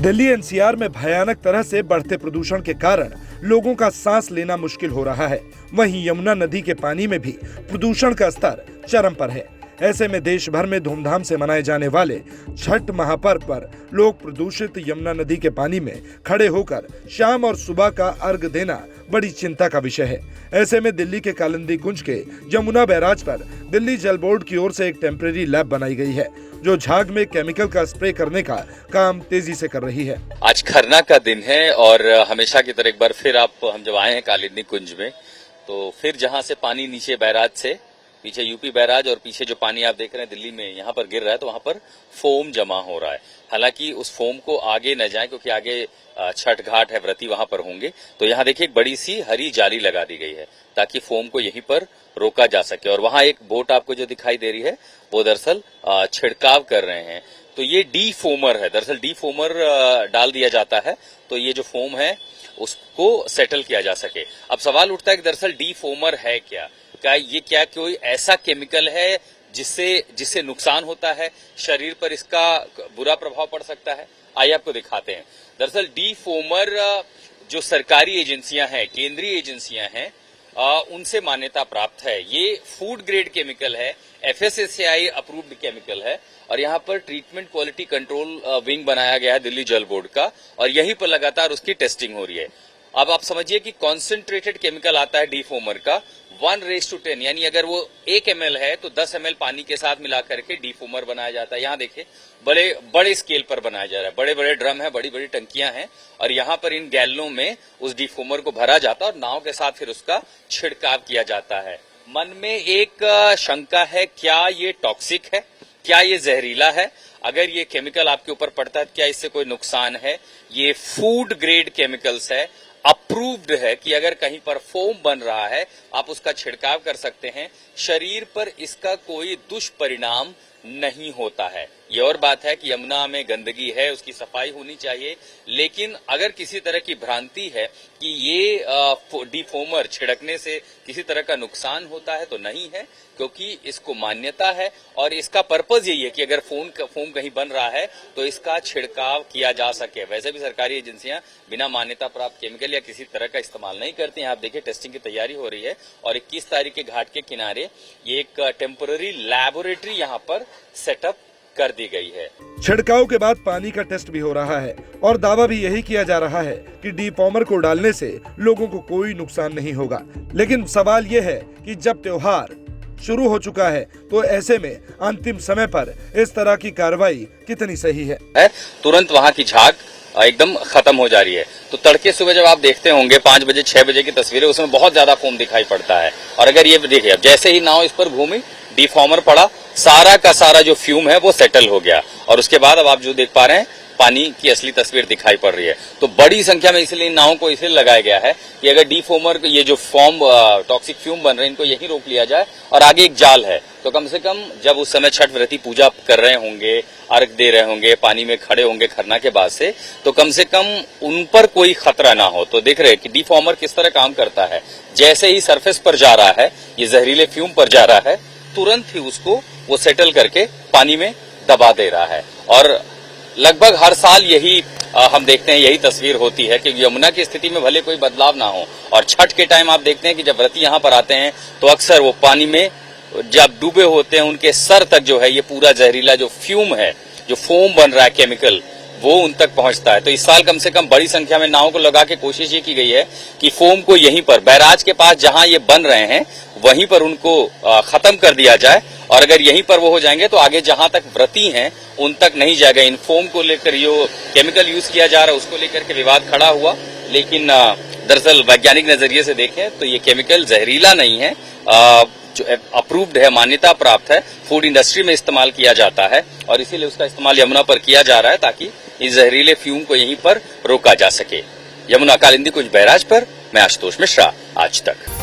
Delhi NCR में भयानक तरह से बढ़ते प्रदूषण के कारण लोगों का सांस लेना मुश्किल हो रहा है। वहीं यमुना नदी के पानी में भी प्रदूषण का स्तर चरम पर है। ऐसे में देश भर में धूमधाम से मनाए जाने वाले छठ महापर्व पर लोग प्रदूषित यमुना नदी के पानी में खड़े होकर शाम और सुबह का अर्घ देना बड़ी चिंता का विषय है। ऐसे में दिल्ली के कालिंदी कुंज के यमुना बैराज पर दिल्ली जल बोर्ड की ओर से एक टेम्परेरी लैब बनाई गई है, जो झाग में केमिकल का स्प्रे करने का काम तेजी से कर रही है। आज खरना का दिन है और हमेशा की तरह एक बार फिर हम जब आए हैं कालिंदी कुंज में, तो फिर जहां से पानी नीचे बैराज से पीछे यूपी बैराज और पीछे जो पानी आप देख रहे हैं दिल्ली में यहाँ पर गिर रहा है, तो वहां पर फोम जमा हो रहा है। हालांकि उस फोम को आगे न जाए, क्योंकि आगे छठ घाट है, व्रती वहां पर होंगे। तो यहाँ देखिए एक बड़ी सी हरी जाली लगा दी गई है ताकि फोम को यहीं पर रोका जा सके। और वहां एक बोट आपको जो दिखाई दे रही है वो दरअसल छिड़काव कर रहे हैं। तो ये डी फोमर है, दरअसल डी फोमर डाल दिया जाता है तो ये जो फोम है उसको सेटल किया जा सके। अब सवाल उठता है कि दरअसल डी फोमर है क्या क्या कोई ऐसा केमिकल है जिससे नुकसान होता है, शरीर पर इसका बुरा प्रभाव पड़ सकता है? आइए आपको दिखाते हैं। दरअसल डी फोमर जो सरकारी एजेंसियां हैं, केंद्रीय एजेंसियां हैं, उनसे मान्यता प्राप्त है। ये फूड ग्रेड केमिकल है, FSSAI अप्रूव्ड केमिकल है और यहाँ पर ट्रीटमेंट क्वालिटी कंट्रोल विंग बनाया गया है दिल्ली जल बोर्ड का, और यहीं पर लगातार उसकी टेस्टिंग हो रही है। अब आप समझिए कि कॉन्सेंट्रेटेड केमिकल आता है डी फोमर का 1:10, यानी अगर वो 1 ml है तो 10 ml पानी के साथ मिलाकर के डी फोमर बनाया जाता है। यहाँ देखिए बड़े स्केल पर बनाया जा रहा है, बड़े बड़े ड्रम है, बड़ी बड़ी टंकियां हैं और यहाँ पर इन गैलनों में उस डी फोमर को भरा जाता है और नाव के साथ फिर उसका छिड़काव किया जाता है। मन में एक शंका है, क्या ये टॉक्सिक है, क्या ये जहरीला है? अगर ये केमिकल आपके ऊपर पड़ता है क्या इससे कोई नुकसान है? ये फूड ग्रेड केमिकल्स है, अप्रूव्ड है कि अगर कहीं पर फोम बन रहा है आप उसका छिड़काव कर सकते हैं, शरीर पर इसका कोई दुष्परिणाम नहीं होता है। ये और बात है कि यमुना में गंदगी है, उसकी सफाई होनी चाहिए, लेकिन अगर किसी तरह की भ्रांति है कि ये डी फोमर छिड़कने से किसी तरह का नुकसान होता है तो नहीं है, क्योंकि इसको मान्यता है और इसका पर्पज यही है कि अगर फोम कहीं बन रहा है तो इसका छिड़काव किया जा सके। वैसे भी सरकारी एजेंसियां बिना मान्यता प्राप्त केमिकल या किसी तरह का इस्तेमाल नहीं करती हैं। आप देखिए टेस्टिंग की तैयारी हो रही है और 21 तारीख के घाट के किनारे ये एक टेम्पररी लैबोरेटरी यहाँ पर सेटअप कर दी गई है। छिड़काव के बाद पानी का टेस्ट भी हो रहा है और दावा भी यही किया जा रहा है कि डी फोमर को डालने से लोगों को कोई नुकसान नहीं होगा। लेकिन सवाल ये है कि जब त्योहार शुरू हो चुका है तो ऐसे में अंतिम समय पर इस तरह की कार्रवाई कितनी सही है? तुरंत वहाँ की झाग एकदम खत्म हो जा रही है। तो तड़के सुबह जब आप देखते होंगे 5 बजे 6 बजे की तस्वीरें, उसमें बहुत ज्यादा फोम दिखाई पड़ता है। और अगर ये देखिए, अब जैसे ही नाव इस पर घूमी, डी फोमर पड़ा, सारा का सारा जो फ्यूम है वो सेटल हो गया और उसके बाद अब आप जो देख पा रहे हैं पानी की असली तस्वीर दिखाई पड़ रही है। तो बड़ी संख्या में इसलिए नावों को इसलिए लगाया गया है कि अगर डी फोमर ये जो फॉर्म टॉक्सिक फ्यूम बन रहे हैं इनको यहीं रोक लिया जाए। और आगे एक जाल है, तो कम से कम जब उस समय छठ व्रती पूजा कर रहे होंगे, अर्घ दे रहे होंगे, पानी में खड़े होंगे खरना के बाद से, तो कम से कम उन पर कोई खतरा ना हो। तो देख रहे हैं कि डी फोमर किस तरह काम करता है। जैसे ही सरफेस पर जा रहा है, ये जहरीले फ्यूम पर जा रहा है, तुरंत ही उसको वो सेटल करके पानी में दबा दे रहा है। और लगभग हर साल यही हम देखते हैं, यही तस्वीर होती है कि यमुना की स्थिति में भले कोई बदलाव ना हो। और छठ के टाइम आप देखते हैं कि जब व्रती यहाँ पर आते हैं तो अक्सर वो पानी में जब डूबे होते हैं, उनके सर तक जो है ये पूरा जहरीला जो फ्यूम है, जो फोम बन रहा है केमिकल, वो उन तक पहुंचता है। तो इस साल कम से कम बड़ी संख्या में नावों को लगा के कोशिश ये की गई है कि फोम को यहीं पर बैराज के पास जहां ये बन रहे हैं वहीं पर उनको खत्म कर दिया जाए। और अगर यहीं पर वो हो जाएंगे तो आगे जहां तक व्रती हैं उन तक नहीं जाएगा। इन फोम को लेकर जो केमिकल यूज किया जा रहा है उसको लेकर के विवाद खड़ा हुआ, लेकिन दरअसल वैज्ञानिक नजरिए से देखें तो ये केमिकल जहरीला नहीं है, जो अप्रूव्ड है, मान्यता प्राप्त है, फूड इंडस्ट्री में इस्तेमाल किया जाता है और इसीलिए उसका इस्तेमाल यमुना पर किया जा रहा है ताकि इस जहरीले फ्यूम को यहीं पर रोका जा सके। यमुना कालिंदी कुंज बैराज पर मैं आशुतोष मिश्रा, आज तक।